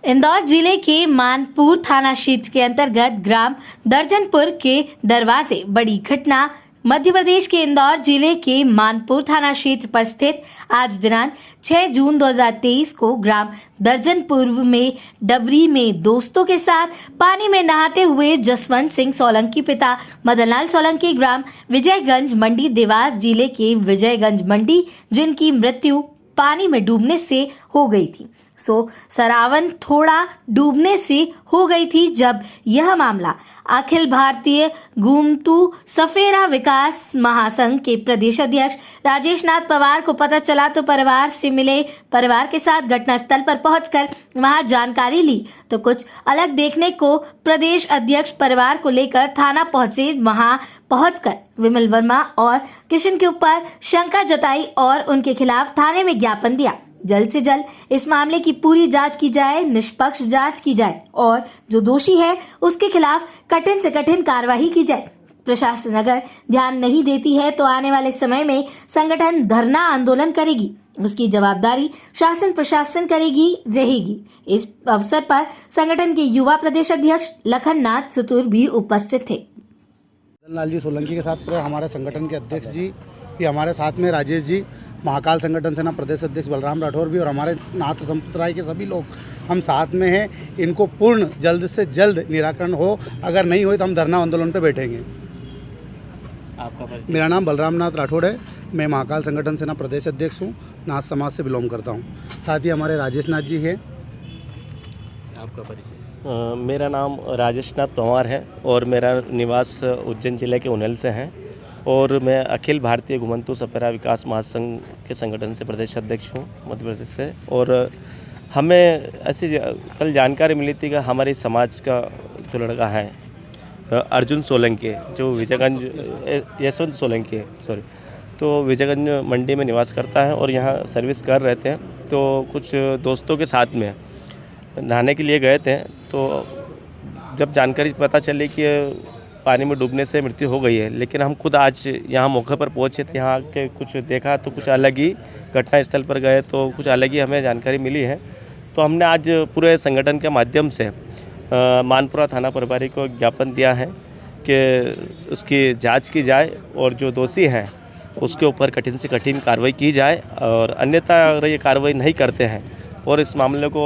इंदौर जिले के मानपुर थाना क्षेत्र के अंतर्गत ग्राम दर्जनपुर के दरवाजे बड़ी घटना। मध्य प्रदेश के इंदौर जिले के मानपुर थाना क्षेत्र पर स्थित आज दिनांक 6 जून 2023 को ग्राम दर्जनपुर में डबरी में दोस्तों के साथ पानी में नहाते हुए जसवंत सिंह सोलंकी पिता मदनलाल सोलंकी ग्राम विजयगंज मंडी देवास जिले के विजयगंज मंडी जिनकी मृत्यु पानी में डूबने से हो गई थी। सरावन थोड़ा डूबने से हो गई थी जब यह मामला अखिल भारतीय घुमतू सफेरा विकास महासंघ के प्रदेश अध्यक्ष राजेश नाथ पवार को पता चला तो परिवार से मिले। परिवार के साथ घटनास्थल पर पहुंचकर वहां जानकारी ली तो कुछ अलग देखने को प्रदेश अध्यक्ष परिवार को लेकर थाना पहुंचे। वहां पहुंचकर विमल वर्मा और किशन के ऊपर शंका जताई और उनके खिलाफ थाने में ज्ञापन दिया। जल्द से जल्द इस मामले की पूरी जांच की जाए, निष्पक्ष जांच की जाए और जो दोषी है उसके खिलाफ कठिन से कठिन कार्रवाई की जाए। प्रशासन अगर ध्यान नहीं देती है तो आने वाले समय में संगठन धरना आंदोलन करेगी, उसकी जवाबदारी शासन प्रशासन रहेगी। इस अवसर पर संगठन के युवा प्रदेश अध्यक्ष लखन नाथ सुतुर भी उपस्थित थे। मदनलाल जी सोलंकी के साथ हमारे संगठन के अध्यक्ष जी भी हमारे साथ में, राजेश जी, महाकाल संगठन सेना प्रदेश अध्यक्ष बलराम राठौर भी और हमारे नाथ संप्रदाय के सभी लोग हम साथ में हैं। इनको पूर्ण जल्द से जल्द निराकरण हो, अगर नहीं हो तो हम धरना आंदोलन पर बैठेंगे। आपका मेरा नाम बलराम नाथ राठौर है, मैं महाकाल संगठन सेना प्रदेश अध्यक्ष हूँ, नाथ समाज से बिलोंग करता हूँ। साथ ही हमारे राजेश नाथ जी हैं। आपका परिचय? मेरा नाम राजेश नाथ पवार है और मेरा निवास उज्जैन जिले के उन्हेल से है और मैं अखिल भारतीय घुमंतू सपेरा विकास महासंघ के संगठन से प्रदेश अध्यक्ष हूँ मध्य प्रदेश से। और हमें ऐसी कल जानकारी मिली थी कि हमारे समाज का जो लड़का है अर्जुन सोलंकी, जो विजयगंज यशवंत सोलंकी सॉरी, तो विजयगंज मंडी में निवास करता है और यहाँ सर्विस कर रहे थे। तो कुछ दोस्तों के साथ में नहाने के लिए गए थे तो जब जानकारी पता चली कि पानी में डूबने से मृत्यु हो गई है, लेकिन हम खुद आज यहाँ मौके पर पहुँचे थे, यहाँ के कुछ देखा तो कुछ अलग ही, घटना स्थल पर गए तो कुछ अलग ही हमें जानकारी मिली है। तो हमने आज पूरे संगठन के माध्यम से मानपुरा थाना प्रभारी को ज्ञापन दिया है कि उसकी जांच की जाए और जो दोषी हैं उसके ऊपर कठिन से कठिन कार्रवाई की जाए और अन्यथा अगर ये कार्रवाई नहीं करते हैं और इस मामले को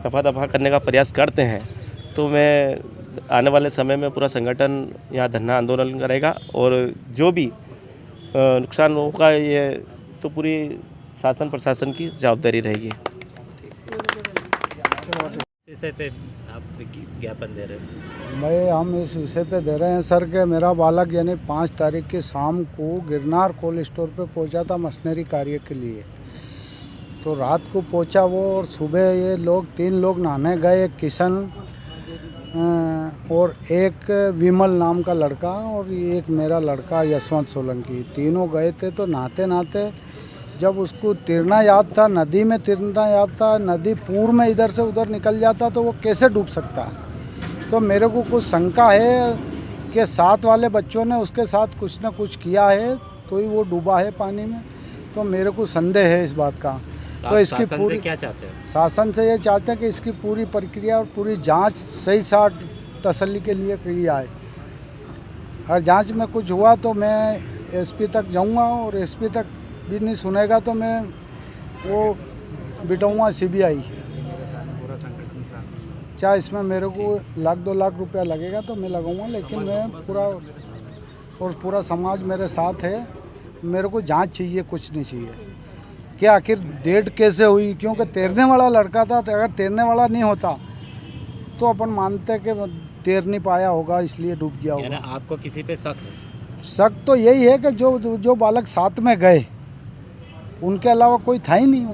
दफा दफा करने का प्रयास करते हैं तो मैं आने वाले समय में पूरा संगठन यहाँ धरना आंदोलन करेगा और जो भी नुकसान होगा ये तो पूरी शासन प्रशासन की जवाबदारी रहेगी। इस विषय पे आप ज्ञापन दे रहे हैं? हम इस विषय पे दे रहे हैं सर कि मेरा बालक यानी 5 तारीख की शाम को गिरनार कोल्ड स्टोर पे पहुंचा था मशीनरी कार्य के लिए। तो रात को पहुंचा वो और सुबह ये लोग 3 लोग नहाने गए, एक किशन और एक विमल नाम का लड़का और एक मेरा लड़का यशवंत सोलंकी, तीनों गए थे। तो नहाते नहाते जब उसको तैरना याद था, नदी में तैरना याद था, नदी पूर्व में इधर से उधर निकल जाता तो वो कैसे डूब सकता। तो मेरे को कुछ शंका है कि साथ वाले बच्चों ने उसके साथ कुछ न कुछ किया है तो ही वो डूबा है पानी में। तो मेरे को संदेह है इस बात का। तो इसकी पूरी क्या चाहते हैं? शासन से ये चाहते हैं कि इसकी पूरी प्रक्रिया और पूरी जांच सही साथ तसल्ली के लिए की जाए। और जांच में कुछ हुआ तो मैं एसपी तक जाऊंगा और एसपी तक भी नहीं सुनेगा तो मैं वो बिठाऊंगा सीबीआई। चाहे इसमें मेरे को 1-2 लाख रुपया लगेगा तो मैं लगाऊंगा, लेकिन मैं पूरा समाज मेरे साथ है। मेरे को जांच चाहिए, कुछ नहीं चाहिए कि आखिर डेट कैसे हुई, क्योंकि तैरने वाला लड़का था। तो अगर तैरने वाला नहीं होता तो अपन मानते कि तैर नहीं पाया होगा इसलिए डूब गया होगा। आपको किसी पे शक है? शक तो यही है कि जो बालक साथ में गए उनके अलावा कोई था ही नहीं।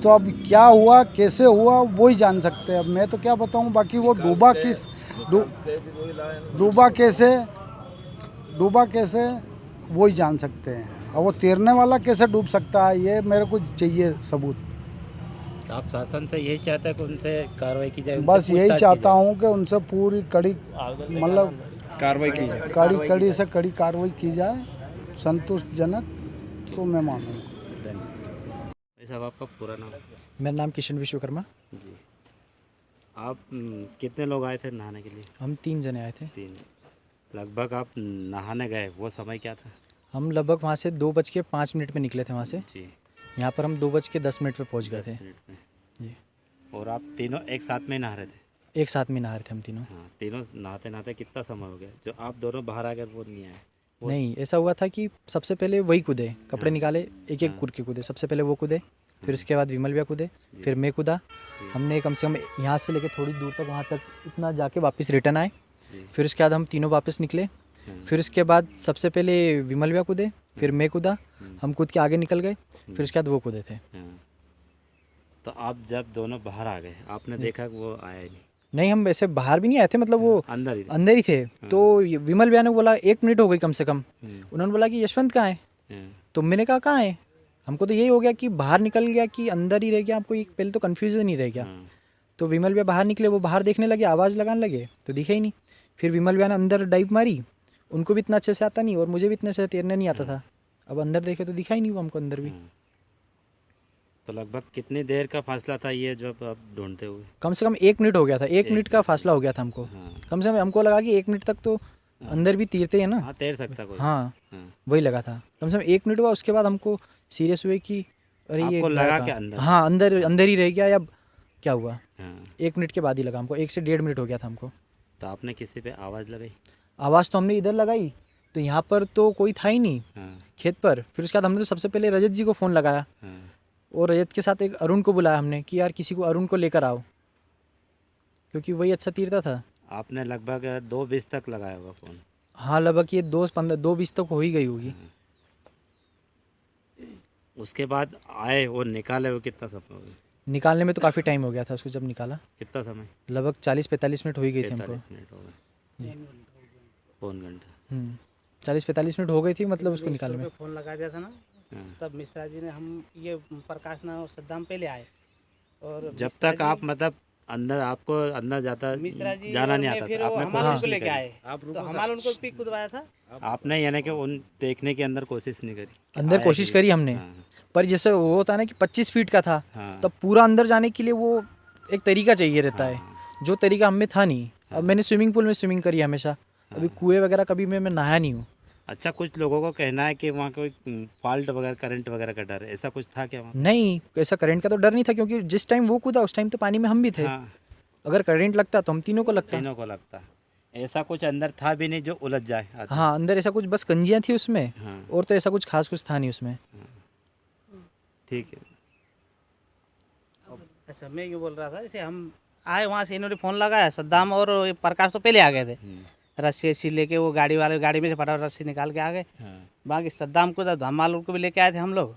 तो अब क्या हुआ, कैसे हुआ, वो ही जान सकते हैं। अब मैं तो क्या बताऊं, बाकी वो डूबा कैसे वो ही जान सकते हैं। और वो तैरने वाला कैसे डूब सकता है ये मेरे को चाहिए सबूत। आप शासन से यही चाहते हैं कि उनसे कार्रवाई की जाए? बस यही चाहता हूँ कि उनसे पूरी कड़ी मतलब कार्रवाई की जाए, कड़ी से कड़ी कार्रवाई की जाए, संतुष्टजनक तो मैं मानूँगा। धन्यवाद। साहब आपका पूरा नाम? मेरा नाम किशन विश्वकर्मा। जी। आप कितने लोग आए थे नहाने के लिए? हम 3 जने आए थे। 3। लगभग आप नहाने गए, वो समय क्या था? हम लगभग वहाँ से 2:05 पे निकले थे वहाँ से। जी। यहाँ पर हम 2:10 पे पहुँच गए थे। 10 मिनट में। जी, और आप तीनों एक साथ में ही नहा रहे थे? एक साथ में नहा रहे थे हम तीनों। हाँ, तीनों नहाते नहाते कितना समय हो गया जो आप दोनों बाहर आ गए वो नहीं आए? वो- नहीं, ऐसा हुआ था कि सबसे पहले वही कूदे, कपड़े हाँ। निकाले, एक-एक हाँ। कूद के कूदे। सबसे पहले वो कूदे, फिर उसके बाद विमल भैया कूदे, जी। फिर मैं कूदा। जी। हमने कम से कम यहाँ से लेके थोड़ी दूर तक वहाँ तक इतना जाके वापस रिटर्न आए। जी। फिर उसके बाद हम तीनों वापस निकले। हाँ। फिर उसके बाद सबसे पहले विमल भैया कूदे, फिर मैं कूदा, हम कूद के आगे निकल गए। फिर उसके बाद वो कूदे थे। हाँ। तो आप जब दोनों बाहर आ गए आपने देखा कि वो आया ही नहीं? नहीं, हम वैसे बाहर भी नहीं आए थे, मतलब वो अंदर ही? अंदर ही थे। तो ये विमल भैया ने बोला 1 मिनट हो गई कम से कम। हम्म, उन्होंने बोला कि यशवंत कहाँ है? हाँ, तो मैंने कहा कहाँ है? हमको तो यही हो गया कि बाहर निकल गया कि अंदर ही रह गया। हमको एक पहले तो कन्फ्यूजन ही रह गया। हाँ, तो विमल भैया बाहर निकले, वो बाहर देखने लगे, आवाज़ लगाने लगे तो दिखे ही नहीं। फिर विमल भैया ने अंदर डाइव मारी, उनको भी इतना अच्छे से आता नहीं और मुझे भी इतने से तैरने नहीं आता था। अब अंदर देखे तो दिखा ही नहीं वो हमको अंदर भी। हाँ। तो लगभग कितनी देर का फासला था ये जब आप ढूंढते हुए? कम से कम 1 मिनट हो गया था, 1 मिनट का फासला हो गया था हमको। हाँ, कम से कम हमको लगा कि 1 मिनट तक तो अंदर भी तैरते हैं ना। हाँ तैर सकता कोई? हाँ, हाँ। वही लगा था। कम से कम 1 मिनट हुआ, उसके बाद हमको सीरियस हुए कि अरे ये आपको गया लगा कहाँ? कि अंदर? हाँ, अंदर अंदर ही रह गया या क्या हुआ। हाँ। 1 मिनट के बाद ही लगा हमको, 1 से 1.5 मिनट हो गया था हमको। तो आपने किसी पे आवाज़ लगाई? आवाज़ तो हमने इधर लगाई, तो यहाँ पर तो कोई था ही नहीं हाँ, खेत पर। फिर उसके बाद हमने तो सबसे पहले रजत जी को फ़ोन लगाया हाँ। और रजत के साथ एक अरुण को बुलाया हमने कि यार किसी को अरुण को लेकर आओ, क्योंकि वही अच्छा तीरता था। आपने लगभग 2:20 तक लगाया होगा फ़ोन? हाँ, लगभग ये 2:20 तक हो ही गई होगी। उसके बाद आए वो निकाले वो कितना समय हो गया? निकालने में तो काफ़ी टाइम हो गया था उसको जब निकाला। कितना समय? लगभग 40-45 मिनट हो ही गई थी हमको। 45 मिनट हो गए? पौन घंटा। 40-45 मिनट हो गई थी मतलब उसको निकालने में। फ़ोन लगा दिया था ना, हाँ। तब मिश्रा जी ने हम ये प्रकाश ना और सद्दाम पहले आए और जब मिश्रा तक जी- आप मतलब अंदर आपको अंदर मिश्रा जी जाना और नहीं मैं आता फिर था, वो आपने हमारे कोशिश उनको नहीं लेके करी? आए तो हमारे उनको भी कुदवाया था। आपने यानी कि उन देखने के अंदर कोशिश नहीं करी? अंदर आया कोशिश कि- करी हमने, हाँ, पर जैसे वो होता है ना कि 25 फीट का था, हाँ, तब पूरा अंदर जाने के लिए वो एक तरीका चाहिए रहता है, हाँ, जो तरीका हम में था नहीं। अब मैंने स्विमिंग पूल में स्विमिंग करी है हमेशा, अभी कुएं वगैरह कभी मैं नहाया नहीं हूँ। अच्छा, कुछ लोगों को कहना है कि वहाँ कोई फॉल्ट वगैरह करंट वगैरह का डर है, ऐसा कुछ था क्या वहाँ? नहीं, ऐसा करंट का तो डर नहीं था, क्योंकि जिस टाइम वो कूदा उस टाइम तो पानी में हम भी थे। हाँ, अगर करंट लगता तो हम तीनों को लगता। तीनों को लगता ऐसा कुछ अंदर था भी नहीं जो उलझ जाए आदमी? हाँ, अंदर ऐसा कुछ बस कंजियाँ थी उसमें, हाँ, और तो ऐसा कुछ खास कुछ था नहीं उसमें। ठीक है। अच्छा, मैं ये बोल रहा था जैसे हम आए वहाँ से, इन्होंने फ़ोन लगाया, सद्दाम और ये प्रकाश तो पहले आ गए थे। रस्सी वस्सी लेके वो गाड़ी वाले गाड़ी में से फटाफट रस्सी निकाल के आ गए। हाँ, बाकी सद्दाम को तो हमाल उनको भी लेके आए थे हम लोग।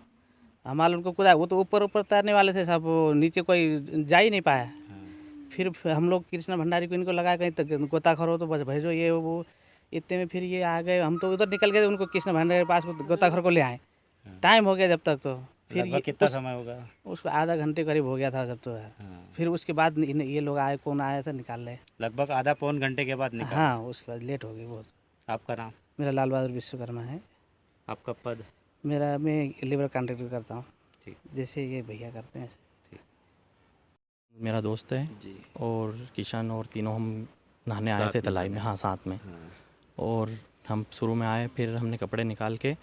हमाल उनको कुदा, वो तो ऊपर ऊपर तैरने वाले थे सब, वो नीचे कोई जा ही नहीं पाया। हाँ, फिर हम लोग कृष्णा भंडारी को इनको लगाया कहीं तक गोताखोर हो तो बस भेजो ये वो। इतने में फिर ये आ गए, हम तो उधर निकल गए, उनको कृष्णा भंडारी के पास गोताखोर को ले आए। टाइम हो गया जब तक तो फिर लगभग ये कितना समय होगा? उसको आधा घंटे करीब हो गया था जब तो यार। हाँ, फिर उसके बाद ये लोग आए, कौन आया था निकाल ले। लगभग आधा पौन घंटे के बाद निकाला। हाँ, उसके बाद लेट हो गई बहुत। आपका नाम? मेरा लाल बहादुर विश्वकर्मा है। आपका पद? मैं लेबर कॉन्ट्रैक्टर करता हूँ, ठीक। जैसे ये भैया करते हैं। मेरा दोस्त है जी। और किशन, और तीनों हम नहाने आए साथ थे में तलाई में। हाँ, साथ में। हाँ, और हम शुरू में आए, फिर हमने कपड़े निकाल के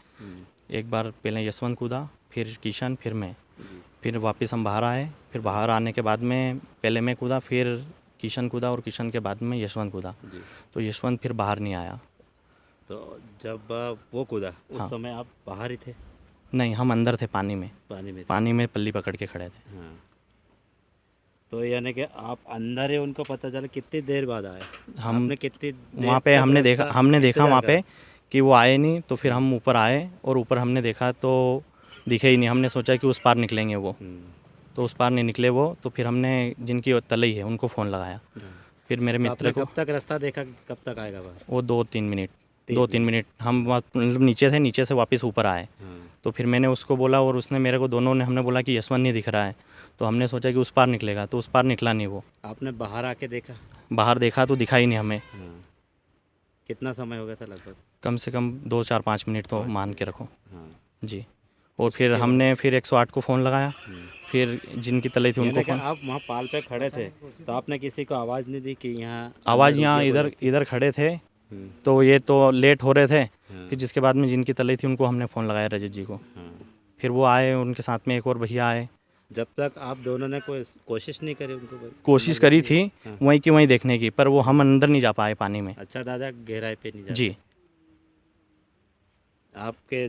एक बार पहले यशवंत कूदा, फिर किशन, फिर मैं। फिर वापस हम बाहर आए, फिर बाहर आने के बाद में पहले मैं कूदा, फिर किशन कूदा, और किशन के बाद में यशवंत कूदा। जी। तो यशवंत फिर बाहर नहीं आया। तो जब वो कूदा उस हाँ। समय आप बाहर ही थे? नहीं, हम अंदर थे पानी में। पानी में थे? पानी में पल्ली पकड़ के खड़े थे। हाँ। तो यानी कि आप अंदर ही उनको पता चला कितनी देर बाद आए? हम आपने कितनी देर वहाँ पे तक हमने देखा इंतजार वहाँ करा? पे कि वो आए नहीं, तो फिर हम ऊपर आए, और ऊपर हमने देखा तो दिखे ही नहीं। हमने सोचा कि उस पार निकलेंगे वो, तो उस पार नहीं निकले वो। तो फिर हमने जिनकी तलई है उनको फ़ोन लगाया। फिर मेरे तो मित्र आपने को, कब तक रास्ता देखा कि कब तक आएगा बाहर? वो 2-3 मिनट, 3 2-3 मिनट हम मतलब नीचे थे, नीचे से वापस ऊपर आए। हाँ, तो फिर मैंने उसको बोला और उसने मेरे को, दोनों ने हमने बोला कि यशवंत नहीं दिख रहा है। तो हमने सोचा कि उस पार निकलेगा, तो उस पार निकला नहीं वो। आपने बाहर आके देखा? बाहर देखा तो दिखा ही नहीं हमें। हाँ। कितना समय हो गया था लगभग? कम से कम 2-4-5 मिनट तो मान के रखो हाँ। जी। और फिर हमने फिर 108 को फ़ोन लगाया, फिर जिनकी तले थी उनको यानी कि फ़ोन। आप वहाँ पाल पे खड़े थे तो आपने किसी को आवाज़ नहीं दी कि यहाँ आवाज़ अंदर यहाँ रुकिए इधर कोई? इधर खड़े थे, हम्म, तो ये तो लेट हो रहे थे। हाँ, फिर जिसके बाद में जिनकी तले थी उनको हमने फ़ोन लगाया, रजत जी को। हाँ। फिर वो आए, उनके साथ में एक और भैया आए। जब तक आप दोनों ने कोई कोशिश नहीं करी उनको कोशिश करी थी हाँ। वहीं की वहीं देखने की, पर वो हम अंदर नहीं जा पाए पानी में। अच्छा दादा गहराई पे नहीं जाते। जी। आपके